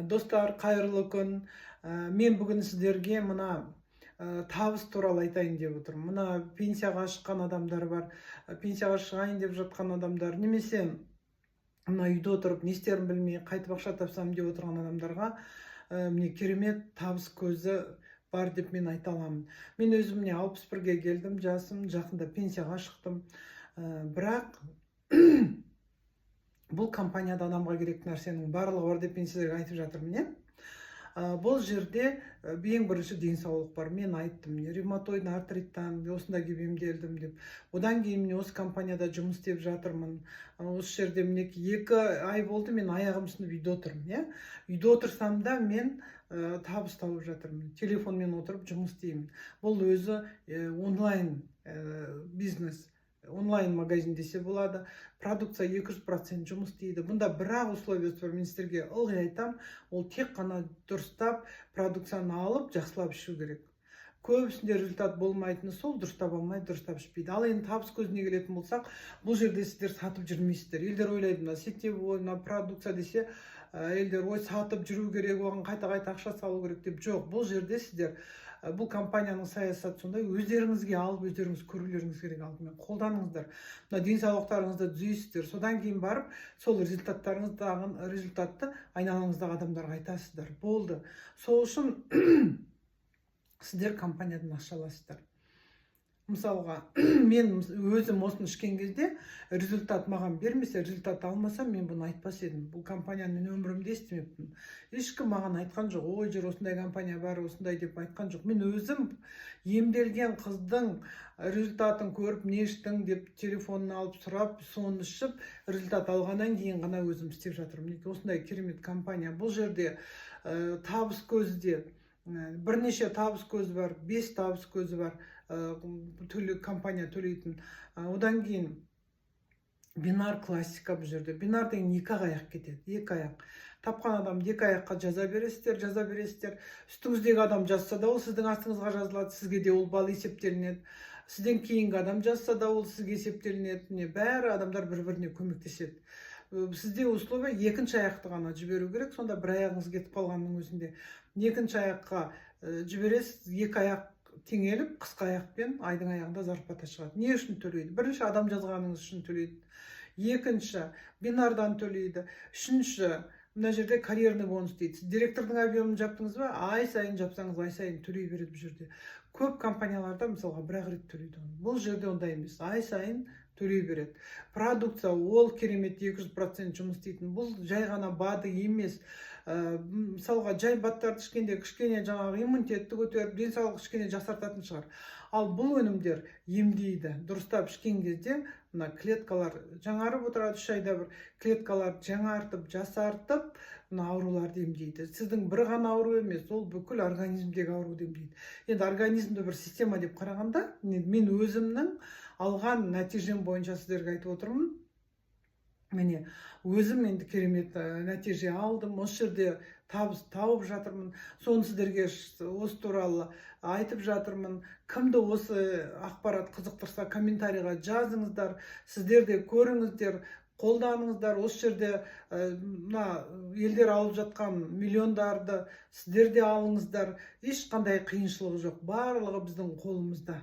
Достар, қайырлы күн. Мен бүгін сіздерге мына табыс туралы айтайын деп отырмын. Мына пенсияға шыққан адамдар бар, пенсияға шығайын деп жатқан адамдар, немесе мына үйде отырып не істерін білмей қайтып ақша тапсам деп отырған адамдарға міне керемет табыс көзі бар деп мен айта аламын. Мен өзім міне 61-ге келдім, жасым, жақында пенсияға шықтым. Бірақ бұл компанияда адамға керек нәрсенің барлығы бар деп мен сіздерге айтып жатырмын. Бұл жерде ең бірінші денсаулық бар. Мен айттым, ревматоид артриттан осында келіп емделдім деп. Одан кейін мен осы компанияда жұмыс істеп жатырмын. Осы жерде мінекей 2 ай болды, мен аяғым сынып үйде отырмын. Үйде отырсам да мен табыс тауып жатырмын. Телефонмен отырып жұмыс істеймін. Бұл өзі онлайн бизнес. Онлайн магазин десе болады. Продукция 200% жұмыс істейді. Бұнда бірақ условиясы бар. Мен сіздерге ылғи айтам, ол тек қана дұрыстап продукцияны алып, жақсылап ішу керек. Көбісінде результат болмайтыны сол, дұрыстап алмай, дұрыстап ішпейді. Ал енді табыс көзіне келетін болсақ, бұл жерде сіздер сатып жүрмейсіздер. Елдер ойлайды, мына сетевой, мына продукция десе, елдер ой сатып жүру керек, оған қайта-қайта ақша салу керек деп. Жоқ, бұл жерде сіздер бұл компанияның саясаты сондай, өздеріңізге алып, өздеріңіз көрулеріңіз керек, алдымен қолданыңыздар. Мына денсаулықтарыңызды түзейсіздер. Содан кейін барып, сол результатты айналаңыздағы адамдарға айтасыздар. Болды. Сол үшін сіздер компаниядан ақша аласыздар. Мысалға, мен өзім осыны ішкен кезде результат маған бермесе, результат алмасам, мен бұны айтпас едім. Бұл компанияны өмірімде естімеппін. Ешкім маған айтқан жоқ, ой, жер осындай компания бар, осындай деп айтқан жоқ. Мен өзім емделген қыздың результатын көріп, не іштің деп телефонын алып сұрап, соны ішіп, результат алғаннан кейін ғана өзім істеп жатырмын. Осындай керемет компания. Бұл жерде табыс көзі де бірнеше табыс көзі бар, 5 табыс көзі бар, компания төлейтін. Одан кейін бинар классика бұл жерде. Бинар деген 2 аяқ кетеді, 2 аяқ. Тапқан адам 2 аяққа жаза бересіздер. Үстіңіздегі адам жазса да, ол сіздің астыңызға жазылады, сізге де ол бал есептелінеді. Сізден кейінгі адам жазса да, ол сізге есептелінеді. Бәрі адамдар бір-біріне көмектеседі. Сізде условия 2-ші аяқты ғана жіберу керек, сонда бір аяғыңыз кетіп қалғанның өзінде 2-ші аяққа жібересіз, 2 аяқ теңеліп, қысқа аяқпен айдың аяғында зарплата шығады. Не үшін төлейді? Бірінші адам жазғаныңыз үшін төлейді. Екінші бинардан төлейді. Үшінші мына жерде карьерный бонус дейді. Директордың объемын жаптыңыз ба? Ай сайын жапсаңыз, ай сайын төлей береді бұл жерде. Көп компанияларда мысалға бір рет төлейді. Бұл жерде ондай емес. Ай сайын төлей береді. Продукция ол керемет 200% жұмыс істейтін. Бұл жай ғана БАДы емес. Мысалға жай БАДтарды ішкенде кішкене жаңағы иммунитетті көтеріп, денсаулық кішкене жақсартатын шығар. Ал бұл өнімдер емдейді. Дұрыстап ішкен кезде мына клеткалар жаңарып отырады, 3 айда бір клеткалар жаңартып, жасартып, мына ауруларды емдейді. Сіздің бір ғана ауру емес, ол бүкіл организмдегі ауруды емдейді. Енді организмді бір система деп қарағанда, мен өзімнің алған нәтижем бойынша сіздерге айтып отырмын. Міне, өзім енді керемет нәтиже алдым. Осы жерде табыс тауып жатырмын. Соны сіздерге осы туралы айтып жатырмын. Кімді осы ақпарат қызықтырса, комментарийға жазыңыздар. Сіздер де көріңіздер, қолданыңыздар. Осы жерде мына елдер алып жатқан миллиондарды сіздер де алыңыздар. Ешқандай қиыншылығы жоқ. Барлығы біздің қолымызда.